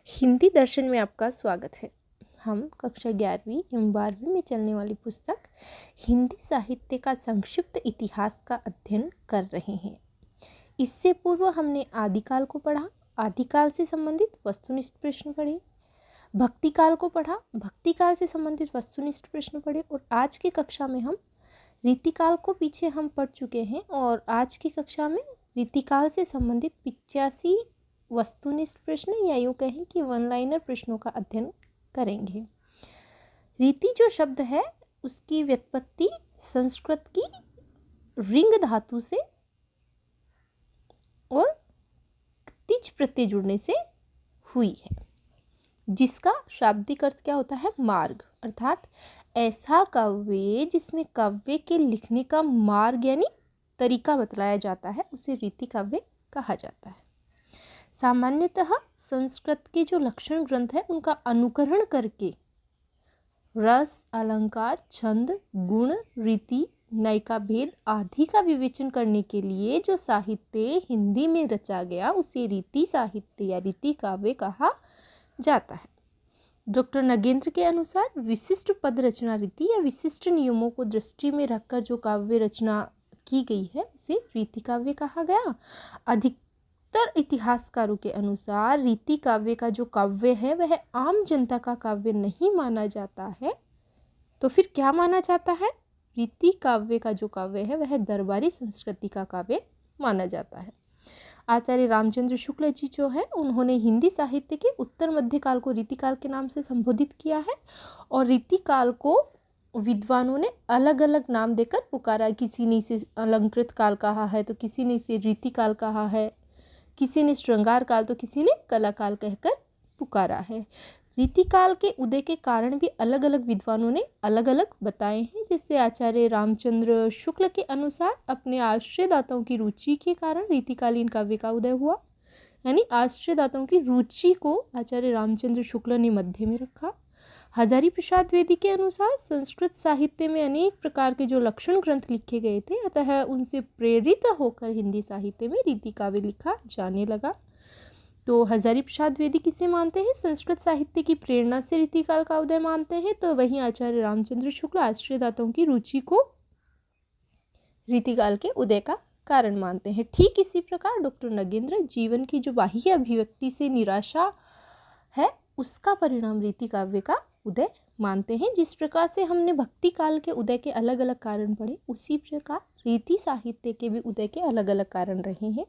हिंदी दर्शन में आपका स्वागत है। हम कक्षा 11वीं एवं 12वीं में चलने वाली पुस्तक हिंदी साहित्य का संक्षिप्त इतिहास का अध्ययन कर रहे हैं। इससे पूर्व हमने आदिकाल को पढ़ा, आदिकाल से संबंधित वस्तुनिष्ठ प्रश्न पढ़े, भक्तिकाल को पढ़ा, भक्तिकाल से संबंधित वस्तुनिष्ठ प्रश्न पढ़े और आज की कक्षा में हम रीतिकाल को पीछे हम पढ़ चुके हैं और आज की कक्षा में रीतिकाल से संबंधित 85 वस्तुनिष्ठ प्रश्न या यूँ कहें कि वन लाइनर प्रश्नों का अध्ययन करेंगे। रीति जो शब्द है उसकी व्युत्पत्ति संस्कृत की रिंग धातु से और तिज प्रत्यय जुड़ने से हुई है, जिसका शाब्दिक अर्थ क्या होता है? मार्ग। अर्थात ऐसा काव्य जिसमें काव्य के लिखने का मार्ग यानी तरीका बतलाया जाता है उसे रीति काव्य कहा जाता है। सामान्यतः संस्कृत के जो लक्षण ग्रंथ है उनका अनुकरण करके रस, अलंकार, छंद, गुण, रीति, नयिका भेद आदि का विवेचन करने के लिए जो साहित्य हिंदी में रचा गया उसे रीति साहित्य या रीति काव्य कहा जाता है। डॉक्टर नगेंद्र के अनुसार विशिष्ट पद रचना रीति या विशिष्ट नियमों को दृष्टि में रखकर जो काव्य रचना की गई है उसे रीति काव्य कहा गया। अधिकतर इतिहासकारों के अनुसार रीति काव्य का जो काव्य है वह आम जनता का काव्य नहीं माना जाता है। तो फिर क्या माना जाता है? रीति काव्य का जो काव्य है वह दरबारी संस्कृति का काव्य माना जाता है। आचार्य रामचंद्र शुक्ल जी जो है उन्होंने हिंदी साहित्य के उत्तर मध्यकाल को रीतिकाल के नाम से संबोधित किया है और रीतिकाल को विद्वानों ने अलग अलग नाम देकर पुकारा। किसी ने इसे अलंकृत काल कहा है तो किसी ने इसे रीतिकाल कहा है, किसी ने श्रृंगार काल तो किसी ने कला काल कहकर पुकारा है। रीतिकाल के उदय के कारण भी अलग अलग विद्वानों ने अलग अलग बताए हैं। जैसे आचार्य रामचंद्र शुक्ल के अनुसार अपने आश्रयदाताओं की रुचि के कारण रीतिकालीन काव्य का उदय हुआ, यानी आश्रयदाताओं की रुचि को आचार्य रामचंद्र शुक्ल ने मध्य में रखा। हजारी प्रसाद द्विवेदी के अनुसार संस्कृत साहित्य में अनेक प्रकार के जो लक्षण ग्रंथ लिखे गए थे, अतः उनसे प्रेरित होकर हिंदी साहित्य में रीति काव्य लिखा जाने लगा। तो हजारी प्रसाद द्विवेदी किसे मानते हैं? संस्कृत साहित्य की प्रेरणा से रीतिकाल का उदय मानते हैं। तो वहीं आचार्य रामचंद्र शुक्ल आश्रयदाताओं की रुचि को रीतिकाल के उदय का कारण मानते हैं। ठीक इसी प्रकार डॉक्टर नगेंद्र जीवन की जो बाह्य अभिव्यक्ति से निराशा है उसका परिणाम रीति काव्य का उदय मानते हैं। जिस प्रकार से हमने भक्ति काल के उदय के अलग अलग कारण पढ़े उसी प्रकार रीति साहित्य के भी उदय के अलग अलग कारण रहे हैं।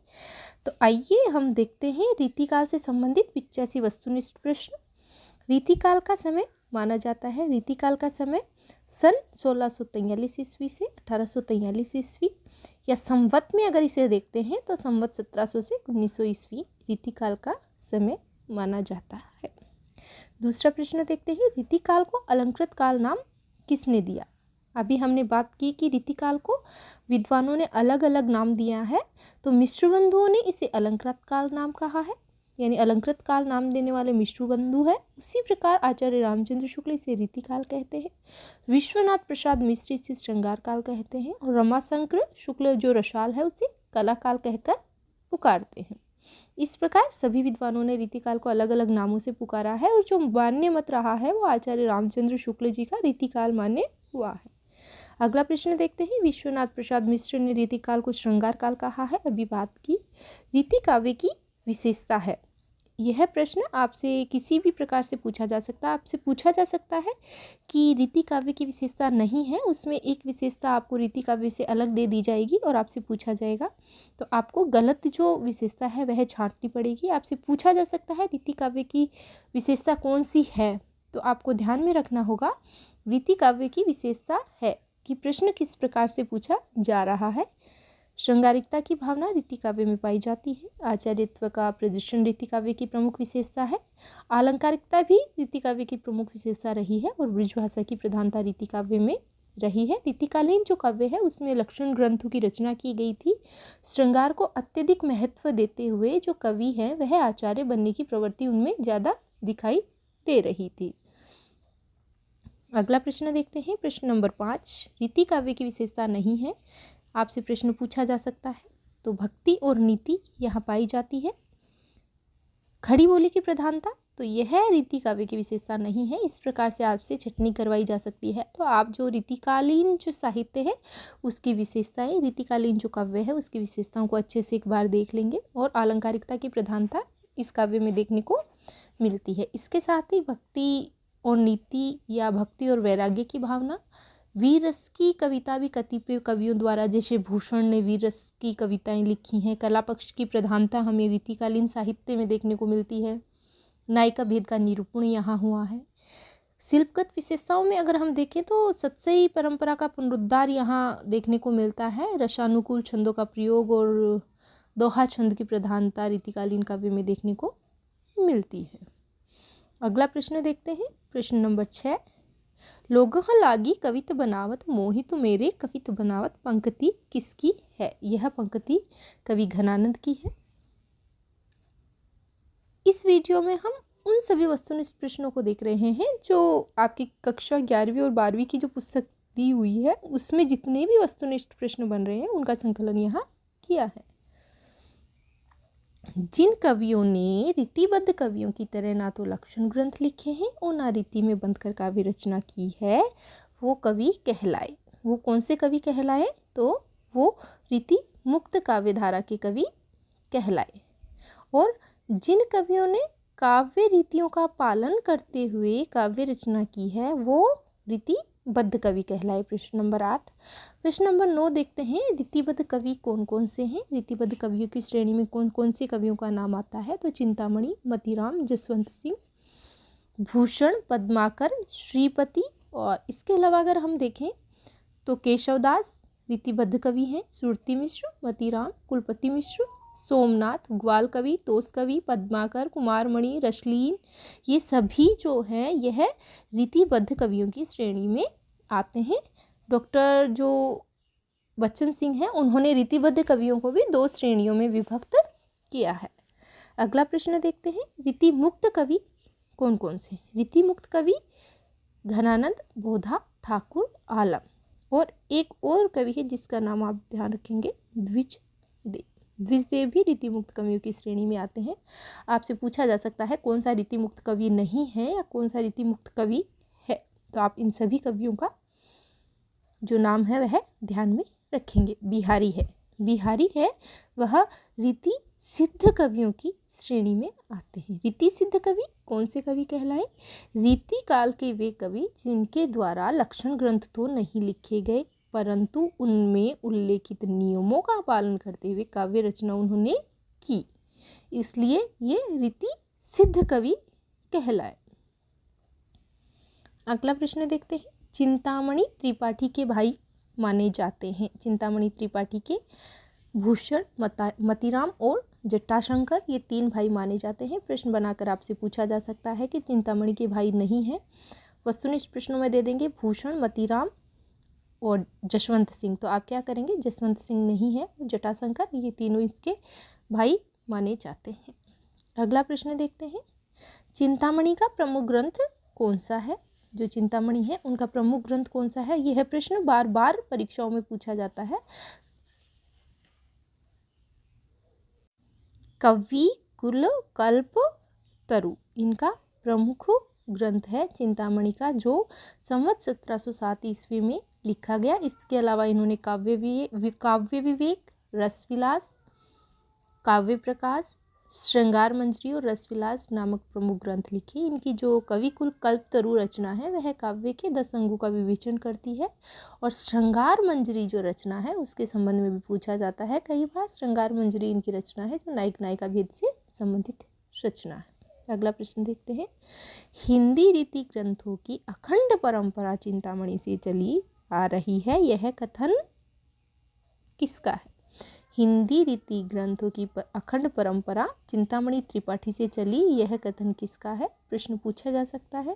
तो आइए हम देखते हैं रीतिकाल से संबंधित 85 वस्तुनिष्ठ प्रश्न। रीतिकाल का समय माना जाता है, रीतिकाल का समय सन 1643 ईस्वी से 1843 ईस्वी या संवत में अगर इसे देखते हैं तो संवत 1700 से 1900 ईस्वी रीतिकाल का समय माना जाता है। दूसरा प्रश्न देखते हैं, रीतिकाल को अलंकृत काल नाम किसने दिया? अभी हमने बात की कि रीतिकाल को विद्वानों ने अलग अलग नाम दिया है, तो मिश्र बंधुओं ने इसे अलंकृत काल नाम कहा है, यानी अलंकृत काल नाम देने वाले मिश्र बंधु है। उसी प्रकार आचार्य रामचंद्र शुक्ल इसे रीतिकाल कहते हैं, विश्वनाथ प्रसाद मिश्र इसे श्रृंगार काल कहते हैं और रमाशंकर शुक्ल जो रसाल है उसे कला काल कहकर पुकारते हैं। इस प्रकार सभी विद्वानों ने रीतिकाल को अलग अलग नामों से पुकारा है और जो मान्य मत रहा है वो आचार्य रामचंद्र शुक्ल जी का रीतिकाल मान्य हुआ है। अगला प्रश्न देखते हैं, विश्वनाथ प्रसाद मिश्र ने रीतिकाल को श्रृंगार काल कहा है। अभी बात की रीति काव्य की विशेषता है। यह प्रश्न आपसे किसी भी प्रकार से पूछा जा सकता है। आपसे पूछा जा सकता है कि रीति काव्य की विशेषता नहीं है, उसमें एक विशेषता आपको रीति काव्य से अलग दे दी जाएगी और आपसे पूछा जाएगा तो आपको गलत जो विशेषता है वह छांटनी पड़ेगी। आपसे पूछा जा सकता है रीति काव्य की विशेषता कौन सी है, तो आपको ध्यान में रखना होगा रीति काव्य की विशेषता है कि प्रश्न किस प्रकार से पूछा जा रहा है। श्रृंगारिकता की भावना रीति काव्य में पाई जाती है। आचार्यत्व का प्रदर्शन रीति काव्य की प्रमुख विशेषता है। अलंकारिकता भी रीति काव्य की प्रमुख विशेषता रही है और ब्रजभाषा की प्रधानता रीति काव्य में रही है। रीतिकालीन जो काव्य है उसमें लक्षण ग्रंथों की रचना की गई थी। श्रृंगार को अत्यधिक महत्व देते हुए जो कवि हैं वह आचार्य बनने की प्रवृत्ति उनमें ज़्यादा दिखाई दे रही थी। अगला प्रश्न देखते हैं, प्रश्न नंबर 5, रीति काव्य की विशेषता नहीं है। आपसे प्रश्न पूछा जा सकता है तो भक्ति और नीति यहाँ पाई जाती है। खड़ी बोली की प्रधानता, तो यह रीति काव्य की विशेषता नहीं है। इस प्रकार से आपसे छटनी करवाई जा सकती है। तो आप जो रीतिकालीन जो साहित्य है उसकी विशेषताएं, रीतिकालीन जो काव्य है उसकी विशेषताओं को अच्छे से एक बार देख लेंगे। और अलंकारिकता की प्रधानता इस काव्य में देखने को मिलती है। इसके साथ ही भक्ति और नीति या भक्ति और वैराग्य की भावना, वीर रस की कविता भी कतिपय कवियों द्वारा, जैसे भूषण ने वीर रस की कविताएं लिखी हैं। कला पक्ष की प्रधानता हमें रीतिकालीन साहित्य में देखने को मिलती है। नायिका भेद का निरूपण यहाँ हुआ है। शिल्पगत विशेषताओं में अगर हम देखें तो सतसई परंपरा का पुनरुद्धार यहाँ देखने को मिलता है। रसानुकूल छंदों का प्रयोग और दोहा छंद की प्रधानता रीतिकालीन काव्य में देखने को मिलती है। अगला प्रश्न देखते हैं, प्रश्न नंबर 6। लोगह लागी कवित बनावत मोहित मेरे कवित बनावत पंक्ति किसकी है? यह पंक्ति कवि घनानंद की है। इस वीडियो में हम उन सभी वस्तुनिष्ठ प्रश्नों को देख रहे हैं जो आपकी कक्षा 11वीं और 12वीं की जो पुस्तक दी हुई है उसमें जितने भी वस्तुनिष्ठ प्रश्न बन रहे हैं उनका संकलन यहाँ किया है। जिन कवियों ने रीतिबद्ध कवियों की तरह ना तो लक्षण ग्रंथ लिखे हैं और ना रीति में बंधकर काव्य रचना की है, वो कवि कहलाए। वो कौन से कवि कहलाए? तो वो रीति मुक्त काव्य धारा के कवि कहलाए। और जिन कवियों ने काव्य रीतियों का पालन करते हुए काव्य रचना की है वो रीतिबद्ध कवि कहलाए। प्रश्न नंबर 8। प्रश्न नंबर 9 देखते हैं, रीतिबद्ध कवि कौन कौन से हैं? रीतिबद्ध कवियों की श्रेणी में कौन कौन से कवियों का नाम आता है? तो चिंतामणि, मतीराम, जसवंत सिंह, भूषण, पद्माकर, श्रीपति। और इसके अलावा अगर हम देखें तो केशवदास रीतिबद्ध कवि हैं। सुरती मिश्र, मतीराम, कुलपति मिश्र, सोमनाथ, ग्वाल कवि, तोस कवि, पद्माकर, कुमारमणि, रसलीन, ये सभी जो हैं यह रीतिबद्ध कवियों की श्रेणी में आते हैं। डॉक्टर जो बच्चन सिंह हैं उन्होंने रीतिबद्ध कवियों को भी 2 श्रेणियों में विभक्त किया है। अगला प्रश्न देखते हैं, रीति मुक्त कवि कौन कौन से? रीति मुक्त कवि घनानंद, बोधा, ठाकुर, आलम। और एक और कवि है जिसका नाम आप ध्यान रखेंगे, द्विजदेव। द्विजदेव भी रीति मुक्त कवियों की श्रेणी में आते हैं। आपसे पूछा जा सकता है कौन सा रीति मुक्त कवि नहीं है या कौन सा रीति मुक्त कवि है, तो आप इन सभी कवियों का जो नाम है वह ध्यान में रखेंगे। बिहारी है, बिहारी है वह रीति सिद्ध कवियों की श्रेणी में आते हैं। रीति सिद्ध कवि कौन से कवि कहलाए? रीति काल के वे कवि जिनके द्वारा लक्षण ग्रंथ तो नहीं लिखे गए परंतु उनमें उल्लेखित नियमों का पालन करते हुए काव्य रचना उन्होंने की, इसलिए ये रीति सिद्ध कवि कहलाए। अगला प्रश्न देखते हैं, चिंतामणि त्रिपाठी के भाई माने जाते हैं। चिंतामणि त्रिपाठी के भूषण, मतीराम और जटाशंकर ये 3 भाई माने जाते हैं। प्रश्न बनाकर आपसे पूछा जा सकता है कि चिंतामणि के भाई नहीं है। वस्तुनिष्ठ प्रश्नों में दे देंगे भूषण, मतीराम और जसवंत सिंह, तो आप क्या करेंगे? जसवंत सिंह नहीं है, जटाशंकर, ये तीनों इसके भाई माने जाते हैं। अगला प्रश्न देखते हैं, चिंतामणि का प्रमुख ग्रंथ कौन सा है? जो चिंतामणि है उनका प्रमुख ग्रंथ कौन सा है? यह प्रश्न बार बार परीक्षाओं में पूछा जाता है। कवि कुल कल्प तरु इनका प्रमुख ग्रंथ है चिंतामणि का, जो संवत 1707 ईस्वी में लिखा गया। इसके अलावा इन्होंने काव्य विवेक, रसविलास, काव्य प्रकाश, श्रृंगार मंजरी और रसविलास नामक प्रमुख ग्रंथ लिखे। इनकी जो कवि कुल कल्पतरु रचना है वह काव्य के 10 अंगों का विवेचन करती है। और श्रृंगार मंजरी जो रचना है उसके संबंध में भी पूछा जाता है कई बार। श्रृंगार मंजरी इनकी रचना है जो नायक नायिका भेद से संबंधित रचना है। अगला प्रश्न देखते हैं, हिंदी रीति ग्रंथों की अखंड परंपरा चिंतामणि से चली आ रही है, यह कथन किसका है? हिंदी रीति ग्रंथों की अखंड परंपरा चिंतामणि त्रिपाठी से चली, यह कथन किसका है? प्रश्न पूछा जा सकता है।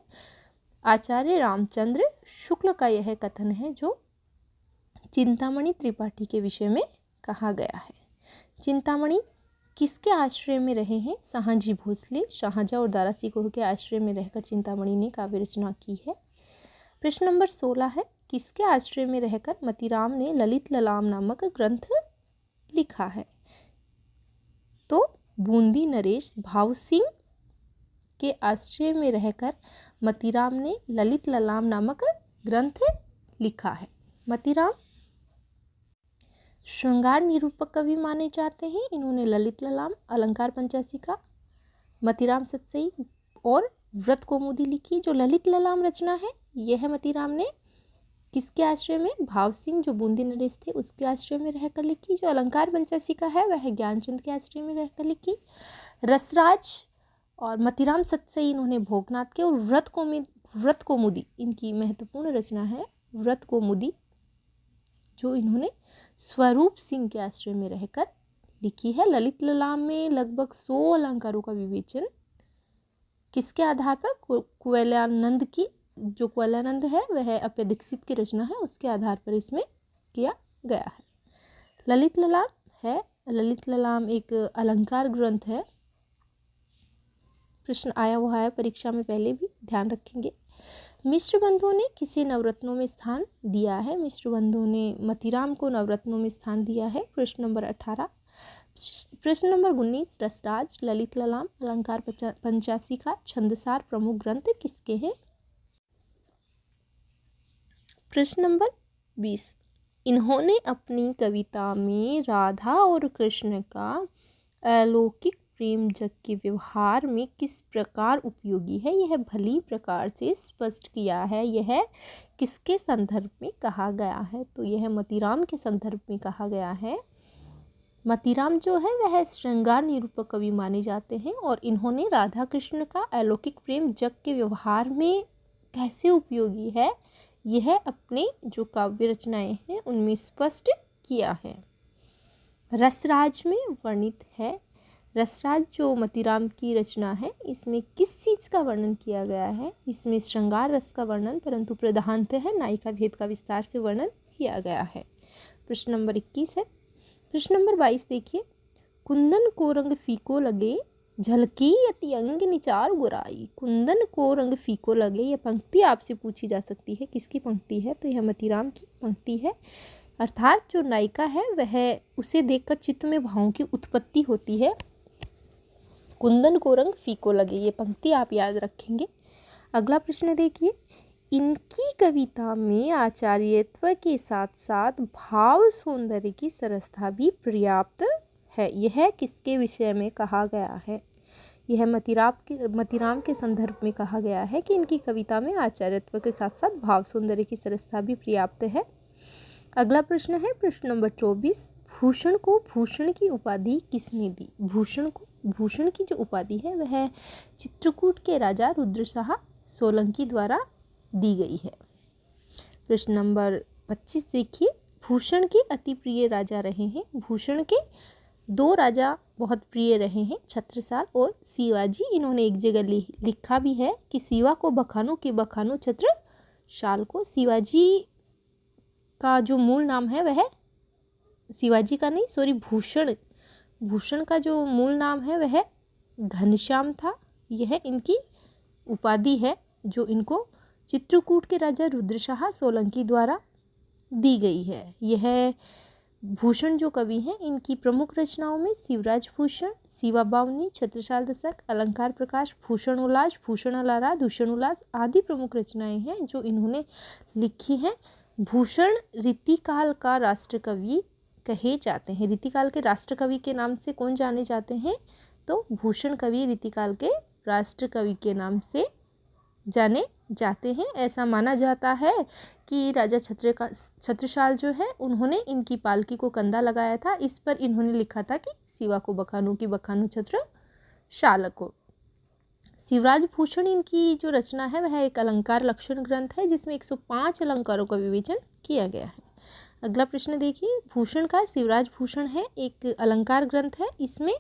आचार्य रामचंद्र शुक्ल का यह कथन है जो चिंतामणि त्रिपाठी के विषय में कहा गया है। चिंतामणि किसके आश्रय में रहे हैं? शाहजी भोसले, शाहजहाँ और दारा सिकोह के आश्रय में रहकर चिंतामणि ने काव्य रचना की है। प्रश्न नंबर 16 है, किसके आश्रय में रहकर मतीराम ने ललित ललाम नामक ग्रंथ लिखा है? तो बूंदी नरेश भाव सिंह के आश्रय में रहकर मतीराम ने ललित ललाम नामक ग्रंथ लिखा है। मतीराम श्रृंगार निरूपक कवि माने जाते हैं। इन्होंने ललित ललाम, अलंकार पंचाशिका, मतीराम सतसई और व्रत कौमुदी लिखी। जो ललित ललाम रचना है यह मतीराम ने किसके आश्रय में? भाव सिंह जो बूंदी नरेश थे उसके आश्रय में रहकर लिखी। जो अलंकार पंचाशिका है वह ज्ञानचंद के आश्रय में रहकर लिखी। रसराज और मतीराम सतसई इन्होंने भोगनाथ के, और व्रत कौमुदी इनकी महत्वपूर्ण रचना है। व्रत कौमुदी जो इन्होंने स्वरूप सिंह के आश्रय में रहकर लिखी है। ललित ललाम में लगभग 100 अलंकारों का विवेचन किसके आधार पर? कुवलयानंद की, जो कुवलयानंद है वह अप्य दीक्षित की रचना है, उसके आधार पर इसमें किया गया है। ललित ललाम है, ललित ललाम एक अलंकार ग्रंथ है। प्रश्न आया हुआ है परीक्षा में, पहले भी ध्यान रखेंगे। मिश्र बंधुओं ने किसे नवरत्नों में स्थान दिया है? मिश्र बंधुओं ने मतीराम को नवरत्नों में स्थान दिया है। प्रश्न नंबर 18। प्रश्न नंबर 19, रसराज, ललित ललाम, अलंकार पंचाशिका, छंदसार प्रमुख ग्रंथ किसके हैं? प्रश्न नंबर 20, इन्होंने अपनी कविता में राधा और कृष्ण का अलौकिक प्रेम जग के व्यवहार में किस प्रकार उपयोगी है यह भली प्रकार से स्पष्ट किया है। यह किसके संदर्भ में कहा गया है? तो यह मतीराम के संदर्भ में कहा गया है। मतीराम जो है वह श्रृंगार निरूपक कवि माने जाते हैं और इन्होंने राधा कृष्ण का अलौकिक प्रेम जग के व्यवहार में कैसे उपयोगी है यह अपने जो काव्य रचनाएं हैं उनमें स्पष्ट किया है। रसराज में वर्णित है। रसराज जो मतीराम की रचना है इसमें किस चीज़ का वर्णन किया गया है? इसमें श्रृंगार रस का वर्णन, परंतु प्रधानतः है नायिका भेद का विस्तार से वर्णन किया गया है। प्रश्न नंबर 21 है। प्रश्न नंबर 22 देखिए, कुंदन को रंग फीको लगे, झलकी अति अंग निचार गुराई। कुंदन को रंग फीको लगे, यह पंक्ति आपसे पूछी जा सकती है। किसकी पंक्ति है? तो यह मतीराम की पंक्ति है। अर्थात जो नायिका है वह उसे देखकर चित्त में भावों की उत्पत्ति होती है। कुंदन को रंग फीको लगे, ये पंक्ति आप याद रखेंगे। अगला प्रश्न देखिए, इनकी कविता में आचार्यत्व के साथ साथ भाव सौंदर्य की सरसता भी पर्याप्त है। यह किसके विषय में कहा गया है? यह मतीराम के संदर्भ में कहा गया है कि इनकी कविता में आचार्यत्व के साथ साथ भाव सौंदर्य की सरसता भी पर्याप्त है। अगला प्रश्न है प्रश्न नंबर 24, भूषण को भूषण की उपाधि किसने दी? भूषण की जो उपाधि है वह चित्रकूट के राजा रुद्रशाह सोलंकी द्वारा दी गई है। प्रश्न नंबर 25 देखिए, भूषण के अति प्रिय राजा रहे हैं। भूषण के 2 राजा बहुत प्रिय रहे हैं, छत्रसाल और शिवाजी। इन्होंने एक जगह लिखा भी है कि शिवा को बखानो कि बखानो छत्रसाल को। शिवाजी का जो मूल नाम है वह शिवाजी का नहीं, सॉरी, भूषण का जो मूल नाम है वह घनश्याम था। यह इनकी उपाधि है जो इनको चित्रकूट के राजा रुद्रशाह सोलंकी द्वारा दी गई है। यह भूषण जो कवि हैं इनकी प्रमुख रचनाओं में शिवराज भूषण, शिवा बावनी, छत्रसाल दशक, अलंकार प्रकाश, भूषण उल्लास, भूषण अलारा, दूषण उल्लास आदि प्रमुख रचनाएं हैं जो इन्होंने लिखी हैं। भूषण रीतिकाल का राष्ट्रकवि कहे जाते हैं। रीतिकाल के राष्ट्रकवि के नाम से कौन जाने जाते हैं? तो भूषण कवि रीतिकाल के राष्ट्रकवि के नाम से जाने जाते हैं। ऐसा माना जाता है कि राजा छत्रसाल जो है उन्होंने इनकी पालकी को कंधा लगाया था। इस पर इन्होंने लिखा था कि शिवा को बखानो कि बखानो छत्रसाल को। शिवराज भूषण इनकी जो रचना है वह एक अलंकार लक्षण ग्रंथ है जिसमें 105 अलंकारों का विवेचन किया गया है। अगला प्रश्न देखिए, भूषण का शिवराज भूषण है एक अलंकार ग्रंथ है, इसमें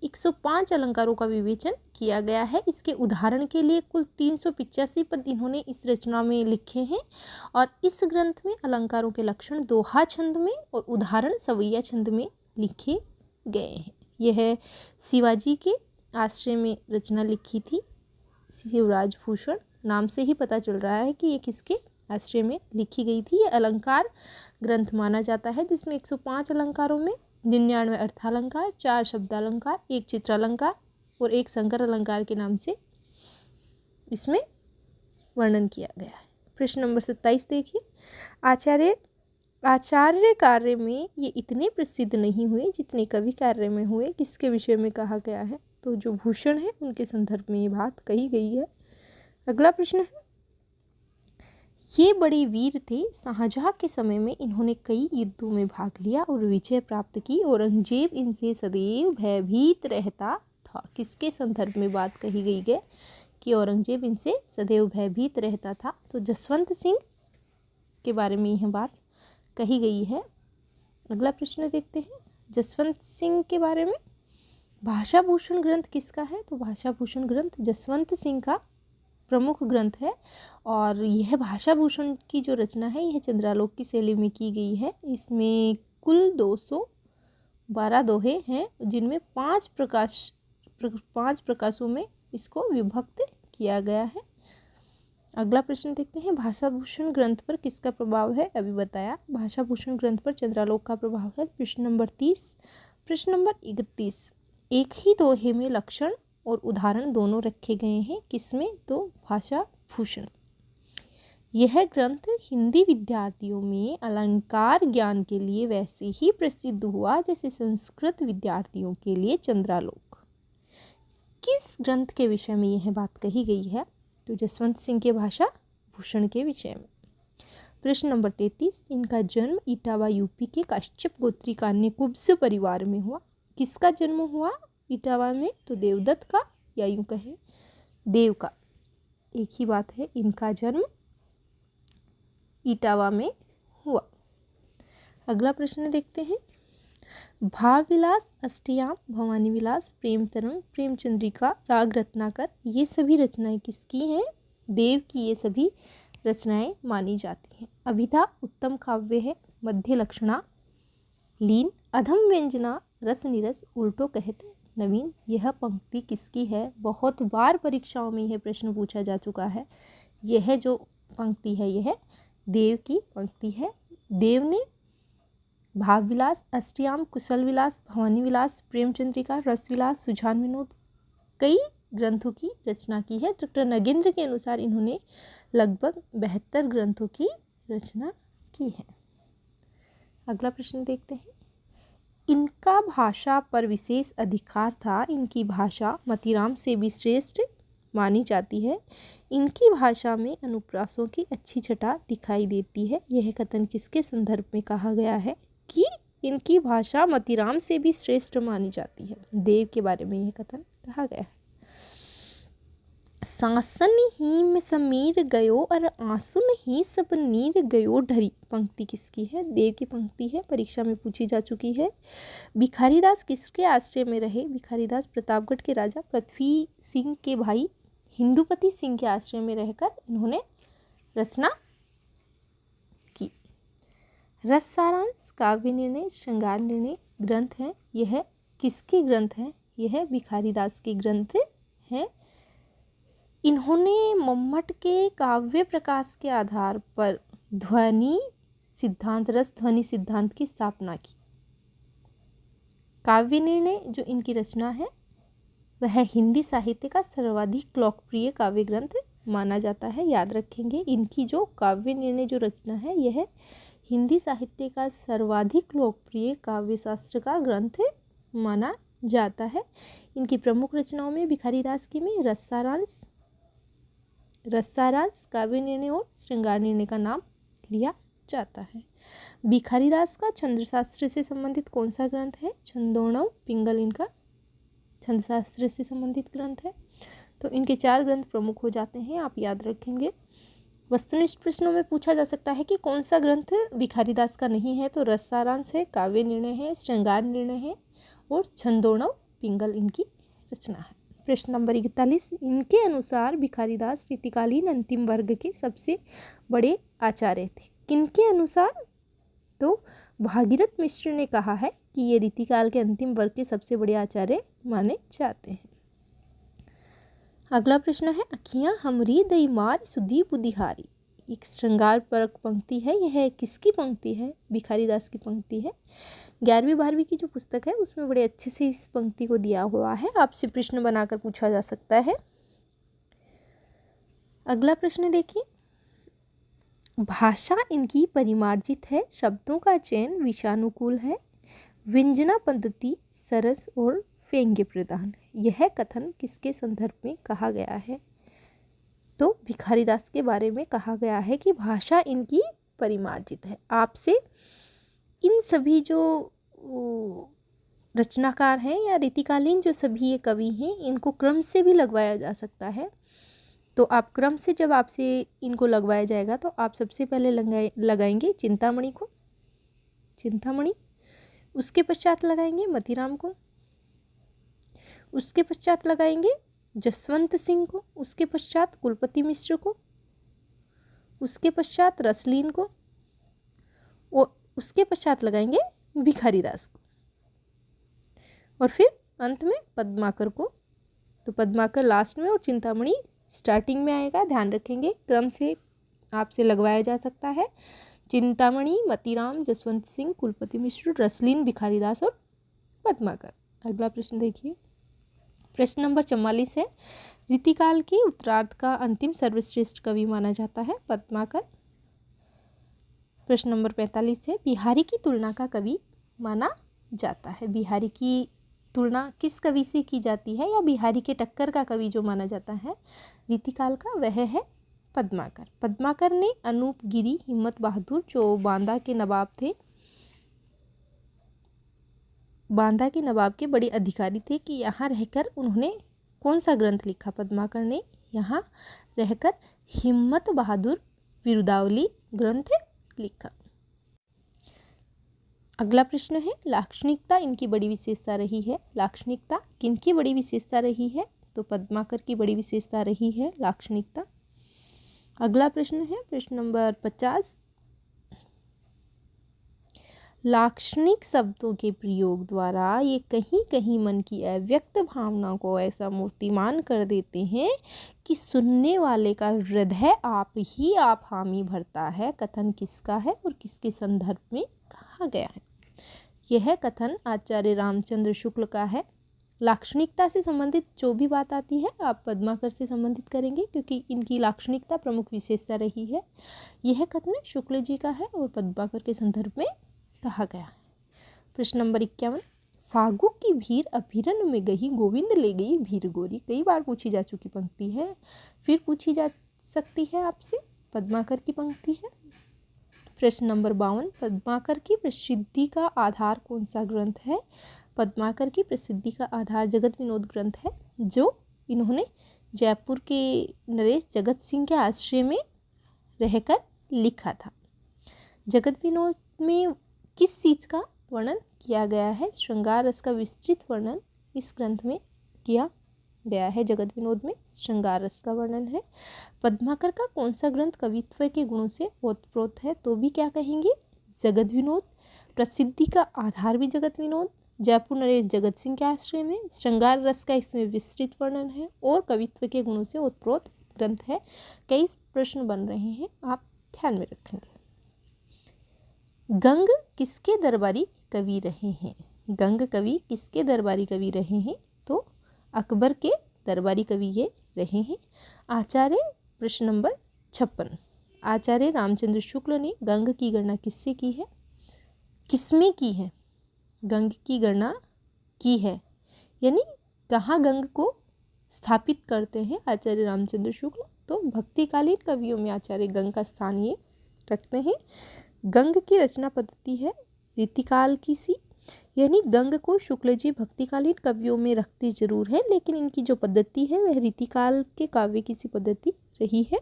105 अलंकारों का विवेचन किया गया है। इसके उदाहरण के लिए कुल 385 पद इन्होंने इस रचना में लिखे हैं और इस ग्रंथ में अलंकारों के लक्षण दोहा छंद में और उदाहरण सवैया छंद में लिखे गए हैं। यह शिवाजी के आश्रय में रचना लिखी थी। शिवराज भूषण नाम से ही पता चल रहा है कि ये किसके आश्रय में लिखी गई थी। ये अलंकार ग्रंथ माना जाता है जिसमें 105 अलंकारों में 99 अर्थालंकार, 4 शब्दालंकार, 1 चित्रालंकार और 1 संकर अलंकार के नाम से इसमें वर्णन किया गया है। प्रश्न नंबर 27 देखिए, आचार्य कार्य में ये इतने प्रसिद्ध नहीं हुए जितने कवि कार्य में हुए, किसके विषय में कहा गया है? तो जो भूषण है उनके संदर्भ में ये बात कही गई है। अगला प्रश्न है, ये बड़े वीर थे, शाहजहां के समय में इन्होंने कई युद्धों में भाग लिया और विजय प्राप्त की, औरंगजेब इनसे सदैव भयभीत रहता था। किसके संदर्भ में बात कही गई है कि औरंगजेब इनसे सदैव भयभीत रहता था? तो जसवंत सिंह के बारे में यह बात कही गई है। अगला प्रश्न देखते हैं, जसवंत सिंह के बारे में। भाषा भूषण ग्रंथ किसका है? तो भाषा भूषण ग्रंथ जसवंत सिंह का प्रमुख ग्रंथ है और यह भाषा भूषण की जो रचना है यह चंद्रालोक की शैली में की गई है। इसमें कुल 212 दोहे हैं जिनमें 5 प्रकाशों में इसको विभक्त किया गया है। अगला प्रश्न देखते हैं, भाषा भूषण ग्रंथ पर किसका प्रभाव है? अभी बताया, भाषा भूषण ग्रंथ पर चंद्रालोक का प्रभाव है। प्रश्न नंबर 30। प्रश्न नंबर 31, एक ही दोहे में लक्षण और उदाहरण दोनों रखे गए हैं, किसमें? तो भाषा भूषण। यह ग्रंथ हिंदी विद्यार्थियों में अलंकार ज्ञान के लिए वैसे ही प्रसिद्ध हुआ जैसे संस्कृत विद्यार्थियों के लिए चंद्रालोक। किस ग्रंथ के विषय में यह बात कही गई है? तो जसवंत सिंह के भाषा भूषण के विषय में। प्रश्न नंबर 33, इनका जन्म इटावा यूपी के काश्यप गोत्री कान्य कुब्ज परिवार में हुआ। किसका जन्म हुआ इटावा में? तो देवदत्त का, या यूं कहें देव का, एक ही बात है। इनका जन्म इटावा में हुआ। अगला प्रश्न देखते हैं, भाव विलास, अष्टयाम, भवानी विलास, प्रेम तरंग, प्रेमचंद्रिका, राग रत्नाकर, ये सभी रचनाएं किसकी हैं? देव की ये सभी रचनाएं मानी जाती हैं। अभिधा उत्तम काव्य है, मध्य लक्षणा, लीन, अधम व्यंजना, रस निरस, उल्टो कहते नवीन, यह पंक्ति किसकी है? बहुत बार परीक्षाओं में यह प्रश्न पूछा जा चुका है। यह जो पंक्ति है यह देव की पंक्ति है। देव ने भाव विलास, अष्टयाम, कुशल विलास, भवानी विलास, प्रेमचंद्रिका, रस विलास, सुजान विनोद, कई ग्रंथों की रचना की है। डॉक्टर नगेंद्र के अनुसार इन्होंने लगभग 72 ग्रंथों की रचना की है। अगला प्रश्न देखते हैं, इनका भाषा पर विशेष अधिकार था, इनकी भाषा मतीराम से भी श्रेष्ठ मानी जाती है। इनकी भाषा में अनुप्रासों की अच्छी छटा दिखाई देती है। यह कथन किसके संदर्भ में कहा गया है कि इनकी भाषा मतीराम से भी श्रेष्ठ मानी जाती है? देव के बारे में यह कथन कहा गया है। सासन ही में समीर गयो और आंसुन ही सब नीर गयो ढरी, पंक्ति किसकी है? देव की पंक्ति है, परीक्षा में पूछी जा चुकी है। भिखारीदास किसके आश्रय में रहे? भिखारीदास प्रतापगढ़ के राजा पृथ्वी सिंह के भाई हिंदुपति सिंह के आश्रय में रहकर इन्होंने रचना की। रस सारांश, काव्य निर्णय, श्रृंगार निर्णय ग्रंथ है, यह किसके ग्रंथ है? यह भिखारीदास के ग्रंथ है। इन्होंने मम्मट के काव्य प्रकाश के आधार पर ध्वनि सिद्धांत, रस ध्वनि सिद्धांत की स्थापना की। काव्य निर्णय जो इनकी रचना है वह हिंदी साहित्य का सर्वाधिक लोकप्रिय काव्य ग्रंथ माना जाता है। याद रखेंगे, इनकी जो काव्य निर्णय जो रचना है यह हिंदी साहित्य का सर्वाधिक लोकप्रिय काव्य शास्त्र का ग्रंथ माना जाता है। इनकी प्रमुख रचनाओं में भिखारीदास की में रस सारांश, काव्य निर्णय और श्रृंगार निर्णय का नाम लिया जाता है। भिखारीदास का छंदशास्त्र से संबंधित कौन सा ग्रंथ है? छंदोणव पिंगल इनका छंदशास्त्र से संबंधित ग्रंथ है। तो इनके 4 ग्रंथ प्रमुख हो जाते हैं, आप याद रखेंगे। वस्तुनिष्ठ प्रश्नों में पूछा जा सकता है कि कौन सा ग्रंथ भिखारीदास का नहीं है? तो रस सारांश है, काव्य निर्णय है, श्रृंगार निर्णय है और छंदोणव पिंगल इनकी रचना है। प्रश्न नंबर 41, इनके अनुसार भिखारीदास रीतिकालीन अंतिम वर्ग के सबसे बड़े आचार्य थे। किनके अनुसार? तो भागीरथ मिश्र ने कहा है कि ये रीतिकाल के अंतिम वर्ग के सबसे बड़े आचार्य माने जाते हैं। अगला प्रश्न है, अखियां हमरी दई मार सुधी बुद्धिहारी, एक श्रृंगार परक पंक्ति है। यह किसकी पंक्ति है? भिखारीदास की पंक्ति है। 11वीं 12वीं की जो पुस्तक है उसमें बड़े अच्छे से इस पंक्ति को दिया हुआ है, आपसे प्रश्न बनाकर पूछा जा सकता है। अगला प्रश्न देखिए, भाषा इनकी परिमार्जित है, शब्दों का चयन विषयानुकूल है, व्यंजना पद्धति सरस और व्यंग्य प्रधान। यह कथन किसके संदर्भ में कहा गया है? तो भिखारीदास के बारे में कहा गया है कि भाषा इनकी परिमार्जित है। आपसे इन सभी जो रचनाकार हैं या रीतिकालीन जो सभी ये कवि हैं, इनको क्रम से भी लगवाया जा सकता है। तो आप क्रम से जब आपसे इनको लगवाया जाएगा तो आप सबसे पहले लगाएंगे चिंतामणि को, चिंतामणि, उसके पश्चात लगाएंगे मतीराम को, उसके पश्चात लगाएंगे जसवंत सिंह को, उसके पश्चात कुलपति मिश्र को, उसके पश्चात रसलीन को, और उसके पश्चात लगाएंगे भिखारीदास को, और फिर अंत में पद्माकर को। तो पद्माकर लास्ट में और चिंतामणि स्टार्टिंग में आएगा, ध्यान रखेंगे क्रम से आपसे लगवाया जा सकता है। चिंतामणि, मतीराम, जसवंत सिंह, कुलपति मिश्र, रसलीन, भिखारीदास और पद्माकर। अगला प्रश्न देखिए, प्रश्न नंबर 44 है, रीतिकाल के उत्तरार्ध का अंतिम सर्वश्रेष्ठ कवि माना जाता है पद्माकर। प्रश्न नंबर 45 है, बिहारी की तुलना का कवि माना जाता है। बिहारी की तुलना किस कवि से की जाती है या बिहारी के टक्कर का कवि जो माना जाता है रीतिकाल का, वह है पद्माकर। पद्माकर ने अनूप गिरी, हिम्मत बहादुर जो बांदा के नवाब थे, बांदा के नवाब के बड़े अधिकारी थे, कि यहाँ रहकर उन्होंने कौन सा ग्रंथ लिखा? पद्माकर ने यहाँ रहकर हिम्मत बहादुर बिरुदावली ग्रंथ लिखा। अगला प्रश्न है, लाक्षणिकता इनकी बड़ी विशेषता रही है। लाक्षणिकता किनकी बड़ी विशेषता रही है? तो पद्माकर की बड़ी विशेषता रही है लाक्षणिकता। अगला प्रश्न है प्रश्न नंबर 50, लाक्षणिक शब्दों के प्रयोग द्वारा ये कहीं कहीं मन की अव्यक्त भावना को ऐसा मूर्तिमान कर देते हैं कि सुनने वाले का हृदय आप ही आप हामी भरता है। कथन किसका है और किसके संदर्भ में कहा गया है? यह कथन आचार्य रामचंद्र शुक्ल का है। लाक्षणिकता से संबंधित जो भी बात आती है आप पद्माकर से संबंधित करेंगे, क्योंकि इनकी लाक्षणिकता प्रमुख विशेषता रही है। यह कथन शुक्ल जी का है और पद्माकर के संदर्भ में कहा गया है। प्रश्न नंबर 51, फागु की भीड़ अभिरन में गई, गोविंद ले गई भीड़ गोरी। कई बार पूछी जा चुकी पंक्ति है, फिर पूछी जा सकती है आपसे, पद्माकर की पंक्ति है। प्रश्न नंबर 52, पद्माकर की प्रसिद्धि का आधार कौन सा ग्रंथ है? पद्माकर की प्रसिद्धि का आधार जगत विनोद ग्रंथ है, जो इन्होंने जयपुर के नरेश जगत सिंह के आश्रय में रहकर लिखा था। जगत विनोद में किस चीज़ का वर्णन किया गया है? श्रृंगार रस का विस्तृत वर्णन इस ग्रंथ में किया गया है। जगत विनोद में श्रृंगार रस का वर्णन है। पद्माकर का कौन सा ग्रंथ कवित्व के गुणों से ओतप्रोत है? तो भी क्या कहेंगे? जगत विनोद। प्रसिद्धि का आधार भी जगत विनोद, जयपुर नरेश जगत सिंह के आश्रय में, श्रृंगार रस का इसमें विस्तृत वर्णन है और कवित्व के गुणों से ओतप्रोत ग्रंथ है। कई प्रश्न बन रहे हैं, आप ध्यान में रखेंगे। गंग किसके दरबारी कवि रहे हैं? गंग कवि किसके दरबारी कवि रहे हैं? तो अकबर के दरबारी कवि ये रहे हैं। आचार्य, प्रश्न नंबर 56, आचार्य रामचंद्र शुक्ल ने गंग की गणना किससे की है? किसमें की है? गंग की गणना की है, यानी कहाँ गंग को स्थापित करते हैं आचार्य रामचंद्र शुक्ल? तो भक्तिकालीन कवियों में आचार्य गंग का स्थान ये रखते हैं। गंग की रचना पद्धति है रीतिकाल की सी, यानी गंग को शुक्ल जी भक्तिकालीन कवियों में रखते जरूर है, लेकिन इनकी जो पद्धति है वह रीतिकाल के काव्य की सी पद्धति रही है।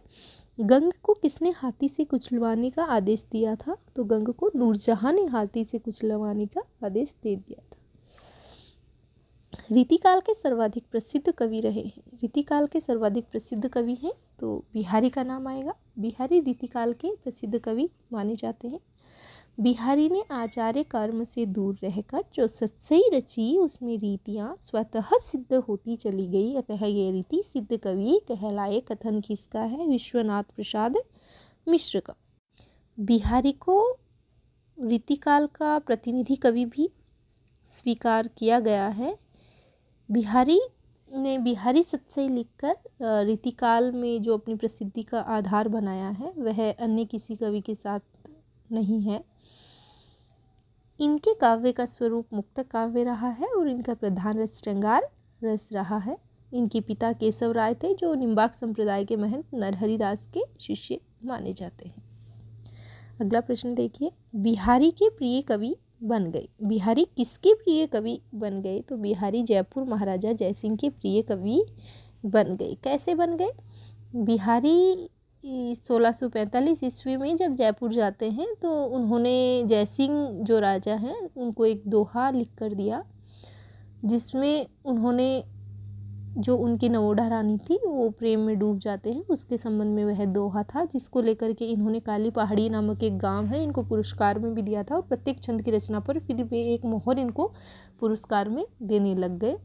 गंग को किसने हाथी से कुचलवाने का आदेश दिया था? तो गंग को नूरजहां ने हाथी से कुचलवाने का आदेश दे दिया था। रीतिकाल के सर्वाधिक प्रसिद्ध कवि रहे हैं। रीतिकाल के सर्वाधिक प्रसिद्ध कवि हैं तो बिहारी का नाम आएगा। बिहारी रीतिकाल के प्रसिद्ध कवि माने जाते हैं। बिहारी ने आचार्य कर्म से दूर रहकर जो सत्सई रची उसमें रीतियाँ स्वतः सिद्ध होती चली गई, अतः ये रीति सिद्ध कवि कहलाए। कथन किसका है? विश्वनाथ प्रसाद मिश्र का। बिहारी को रीतिकाल का प्रतिनिधि कवि भी स्वीकार किया गया है। बिहारी ने बिहारी सत्सई लिखकर रीतिकाल में जो अपनी प्रसिद्धि का आधार बनाया है वह अन्य किसी कवि के साथ नहीं है। इनके काव्य का स्वरूप मुक्तक काव्य रहा है और इनका प्रधान रस श्रृंगार रस रहा है। इनके पिता केशव राय थे जो निम्बार्क संप्रदाय के महंत नरहरि दास के शिष्य माने जाते हैं। अगला प्रश्न देखिए, बिहारी के प्रिय कवि बन गए। बिहारी किसके प्रिय कवि बन गए? तो बिहारी जयपुर महाराजा जयसिंह के प्रिय कवि बन गए। कैसे बन गए? बिहारी 1645 ईस्वी में जब जयपुर जाते हैं तो उन्होंने जयसिंह जो राजा हैं उनको एक दोहा लिख कर दिया, जिसमें उन्होंने जो उनकी नवोढ़ा रानी थी वो प्रेम में डूब जाते हैं, उसके संबंध में वह दोहा था, जिसको लेकर के इन्होंने काली पहाड़ी नामक एक गांव है इनको पुरस्कार में भी दिया था और प्रत्येक छंद की रचना पर फिर वे एक मोहर इनको पुरस्कार में देने लग गए।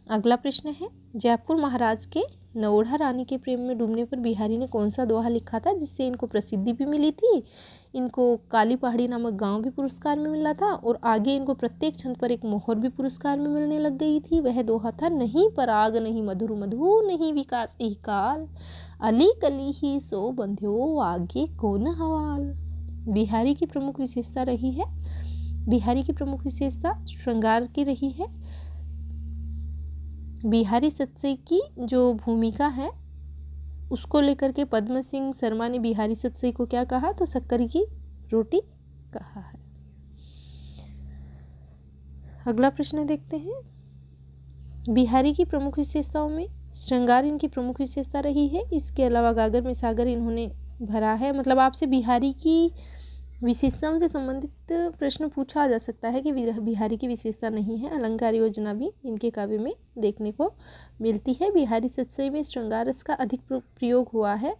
अगला प्रश्न है, जयपुर महाराज के नवोढ़ा रानी के प्रेम में डूबने पर बिहारी ने कौन सा दोहा लिखा था जिससे इनको प्रसिद्धि भी मिली थी, इनको काली पहाड़ी नामक गांव भी पुरस्कार में मिला था और आगे इनको प्रत्येक छंद पर एक मोहर भी पुरस्कार में मिलने लग गई थी। वह दोहा था, नहीं पराग नहीं मधुर मधु नहीं विकास ही काल, अली कली ही सो बंध्यो आगे कौन हवाल। बिहारी की प्रमुख विशेषता रही है, बिहारी की प्रमुख विशेषता श्रृंगार की रही है। बिहारी सत्सई की जो भूमिका है उसको लेकर के पद्म सिंह शर्मा ने बिहारी सत्सई को क्या कहा? तो शक्कर की रोटी कहा है। अगला प्रश्न देखते हैं, बिहारी की प्रमुख विशेषताओं में श्रृंगार इनकी प्रमुख विशेषता रही है। इसके अलावा गागर में सागर इन्होंने भरा है। मतलब आपसे बिहारी की विशेषताओं से संबंधित प्रश्न पूछा जा सकता है कि बिहारी की विशेषता नहीं है। अलंकार योजना भी इनके काव्य में देखने को मिलती है। बिहारी सत्सई में श्रृंगार रस का अधिक प्रयोग हुआ है,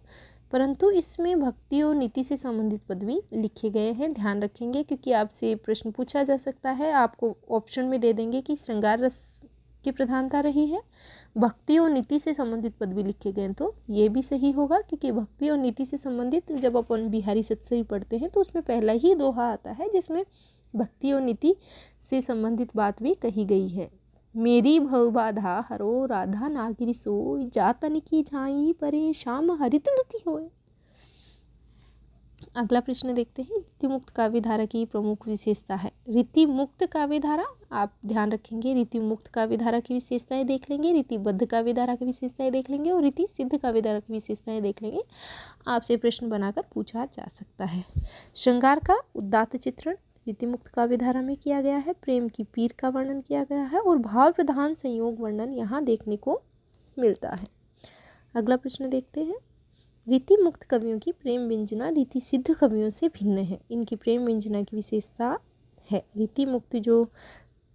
परंतु इसमें भक्ति और नीति से संबंधित पद भी लिखे गए हैं। ध्यान रखेंगे क्योंकि आपसे प्रश्न पूछा जा सकता है। आपको ऑप्शन में दे देंगे कि श्रृंगार रस की प्रधानता रही है, भक्ति और नीति से संबंधित पद भी लिखे गए, तो ये भी सही होगा क्योंकि भक्ति और नीति से संबंधित जब अपन बिहारी सत्सई पढ़ते हैं तो उसमें पहला ही दोहा आता है जिसमें भक्ति और नीति से संबंधित बात भी कही गई है। मेरी भव बाधा हरो राधा नागिरी सोई, जातन की झाई परे श्याम हरित दुति होए। अगला प्रश्न देखते हैं, रीति मुक्त काव्य धारा की प्रमुख विशेषता है। रीति मुक्त काव्य धारा, आप ध्यान रखेंगे, रीति मुक्त काव्य धारा की विशेषताएं देख लेंगे, रीतिबद्ध काव्य धारा की विशेषताएं देख लेंगे और रीति सिद्ध काव्य धारा की विशेषताएं देख लेंगे। आपसे प्रश्न बनाकर पूछा जा सकता है। श्रृंगार का उदात्त चित्रण रीति मुक्त काव्य धारा में किया गया है। प्रेम की पीर का वर्णन किया गया है और भाव प्रधान संयोग वर्णन यहाँ देखने को मिलता है। अगला प्रश्न देखते हैं, रीति मुक्त कवियों की प्रेम व्यंजना रीति सिद्ध कवियों से भिन्न है। इनकी प्रेम व्यंजना की विशेषता है। रीति मुक्त जो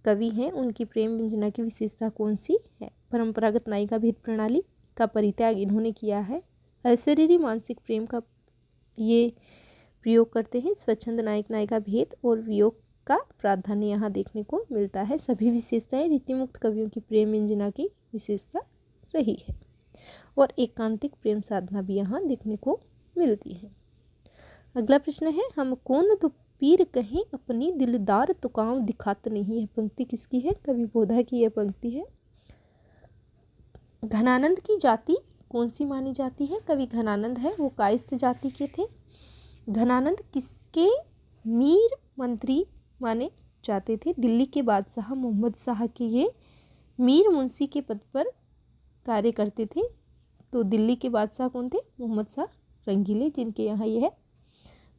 कवि हैं उनकी प्रेम व्यंजना की विशेषता कौन सी है? परंपरागत नायिका भेद प्रणाली का परित्याग इन्होंने किया है। अशरीरी मानसिक प्रेम का ये प्रयोग करते हैं। स्वच्छंद नायक नायिका भेद और वियोग का प्राधान्य यहाँ देखने को मिलता है। सभी विशेषताएं रीति मुक्त कवियों की प्रेम व्यंजना की विशेषता रही है और एकांतिक प्रेम साधना भी यहाँ देखने को मिलती है। अगला प्रश्न है, हम कौन तो पीर कहें अपनी दिलदार तो काम दिखात नहीं है। पंक्ति किसकी है? कवि बोधा की यह पंक्ति है। घनानंद की जाति कौन सी मानी जाती है? कवि घनानंद है, वो कायस्थ जाति के थे। घनानंद किसके मीर मंत्री माने जाते थे? दिल्ली के बादशाह मोहम्मद शाह के ये मीर मुंशी के पद पर कार्य करते थे। तो दिल्ली के बादशाह कौन थे? मोहम्मद शाह रंगीले, जिनके यहाँ यह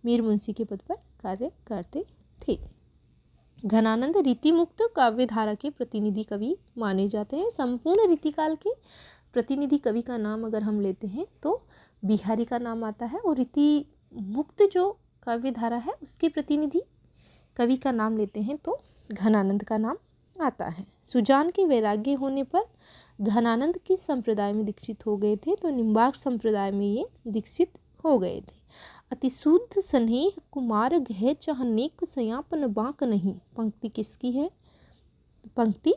मीर मुंशी के पद पर कार्य करते थे। घनानंद रीति मुक्त काव्य धारा के प्रतिनिधि कवि माने जाते हैं। संपूर्ण रीतिकाल के प्रतिनिधि कवि का नाम अगर हम लेते हैं तो बिहारी का नाम आता है और रीति मुक्त जो काव्य धारा है उसके प्रतिनिधि कवि का नाम लेते हैं तो घनानंद का नाम आता है। सुजान के वैराग्य होने पर घनानंद किस संप्रदाय में दीक्षित हो गए थे? तो निम्बार्क संप्रदाय में ये दीक्षित हो गए थे। अतिशुद्ध स्नेह कुमार गह चहनेक सयापन बांक नहीं, पंक्ति किसकी है? पंक्ति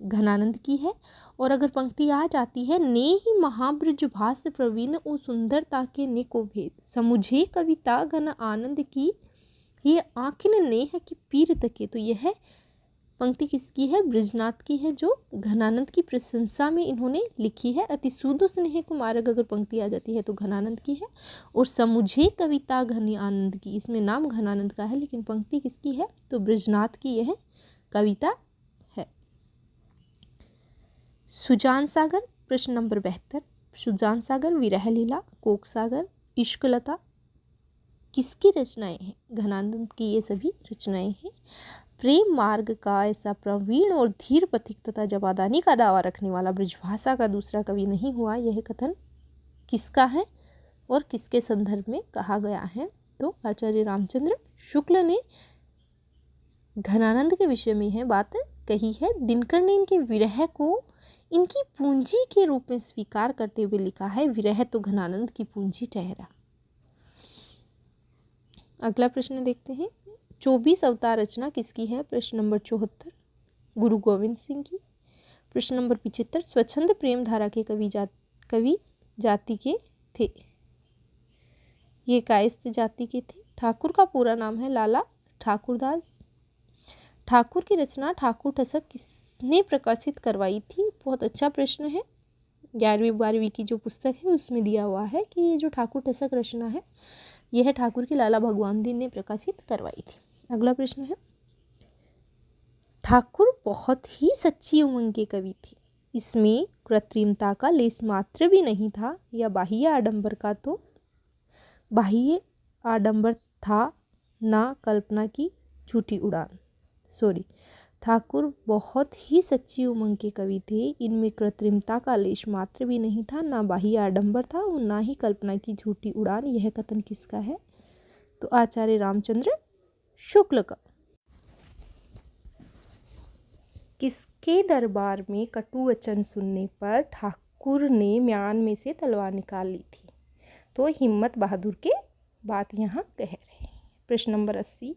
घनानंद की है। और अगर पंक्ति आ जाती है, ने ही महाब्रज भास प्रवीण ओ सुंदरता के ने को भेद, समुझे कविता घन आनंद की ये आँखें नेह की पीर तके, तो यह पंक्ति किसकी है? बृजनाथ की है, जो घनानंद की प्रशंसा में इन्होंने लिखी है। अति सूदो स्नेह कुमारक अगर पंक्ति आ जाती है तो घनानंद की है। और समुझे कविता घनी आनंद की, इसमें नाम घनानंद का है लेकिन पंक्ति किसकी है? तो बृजनाथ की यह कविता है। सुजान सागर प्रश्न नंबर 72। सुजान सागर, विरह लीला, कोक सागर, इश्कलता किसकी रचनाएं हैं? घनानंद की ये सभी रचनाएं हैं। प्रेम मार्ग का ऐसा प्रवीण और धीर पथिक तथा जवादानी का दावा रखने वाला ब्रजभाषा का दूसरा कवि नहीं हुआ, यह कथन किसका है और किसके संदर्भ में कहा गया है? तो आचार्य रामचंद्र शुक्ल ने घनानंद के विषय में यह बात कही है। दिनकर ने इनके विरह को इनकी पूंजी के रूप में स्वीकार करते हुए लिखा है, विरह तो घनानंद की पूंजी ठहरा। अगला प्रश्न देखते हैं, 24 अवतार रचना किसकी है? प्रश्न नंबर 74 गुरु गोविंद सिंह की। प्रश्न नंबर 75 स्वच्छंद प्रेम धारा के कवि जाति के थे, ये कायस्थ जाति के थे। ठाकुर का पूरा नाम है लाला ठाकुरदास। ठाकुर की रचना ठाकुर ठसक किसने प्रकाशित करवाई थी? बहुत अच्छा प्रश्न है। 11वीं 12वीं की जो पुस्तक है उसमें दिया हुआ है कि ये जो ठाकुर ठसक रचना है यह ठाकुर की लाला भगवान दीन ने प्रकाशित करवाई थी। अगला प्रश्न है, ठाकुर बहुत ही सच्ची उमंग के कवि थे, इसमें कृत्रिमता का लेस मात्र भी नहीं था या बाह्य आडंबर का, तो बाह्य आडंबर था ना कल्पना की झूठी उड़ान। ठाकुर बहुत ही सच्ची उमंग के कवि थे, इनमें कृत्रिमता का लेश मात्र भी नहीं था, ना बाह्य आडंबर था और ना ही कल्पना की झूठी उड़ान। यह कथन किसका है? तो आचार्य रामचंद्र शुक्ल का। किसके दरबार में कटु वचन सुनने पर ठाकुर ने म्यान में से तलवार निकाल ली थी? तो हिम्मत बहादुर के बात यहाँ कह रहे हैं। प्रश्न नंबर 80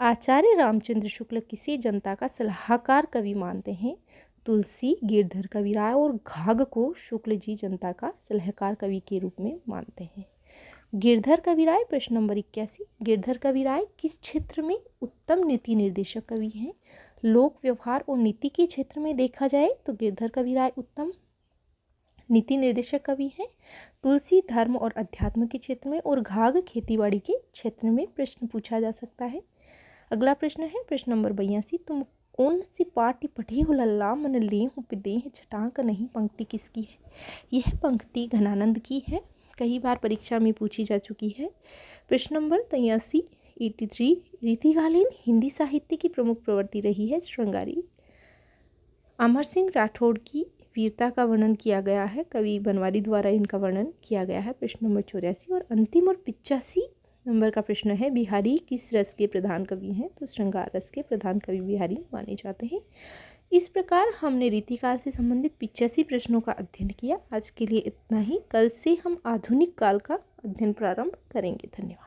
आचार्य रामचंद्र शुक्ल किसी जनता का सलाहकार कवि मानते हैं? तुलसी, गिरधर कविराय और घाघ को शुक्ल जी जनता का सलाहकार कवि के रूप में मानते हैं। गिरधर कविराय प्रश्न नंबर 81 गिरधर कविराय किस क्षेत्र में उत्तम नीति निर्देशक कवि हैं? लोक व्यवहार और नीति के क्षेत्र में देखा जाए तो गिरधर कविराय उत्तम नीति निर्देशक कवि हैं। तुलसी धर्म और अध्यात्म के क्षेत्र में और घाघ खेतीबाड़ी के क्षेत्र में प्रश्न पूछा जा सकता है। अगला प्रश्न है प्रश्न नंबर 82 तुम कौन सी पाठी पढ़ी हो लल्ला मन ले हूँ पिदे छटांक नहीं, पंक्ति किसकी है? यह पंक्ति घनानंद की है, कई बार परीक्षा में पूछी जा चुकी है। प्रश्न नंबर 83 रीतिकालीन हिंदी साहित्य की प्रमुख प्रवृत्ति रही है श्रृंगारी। अमर सिंह राठौड़ की वीरता का वर्णन किया गया है, कवि बनवारी द्वारा इनका वर्णन किया गया है। प्रश्न नंबर 84 और अंतिम और 85 नंबर का प्रश्न है बिहारी किस रस के प्रधान कवि हैं? तो श्रृंगार रस के प्रधान कवि बिहारी माने जाते हैं। इस प्रकार हमने रीतिकाल से संबंधित 85 प्रश्नों का अध्ययन किया। आज के लिए इतना ही, कल से हम आधुनिक काल का अध्ययन प्रारंभ करेंगे। धन्यवाद।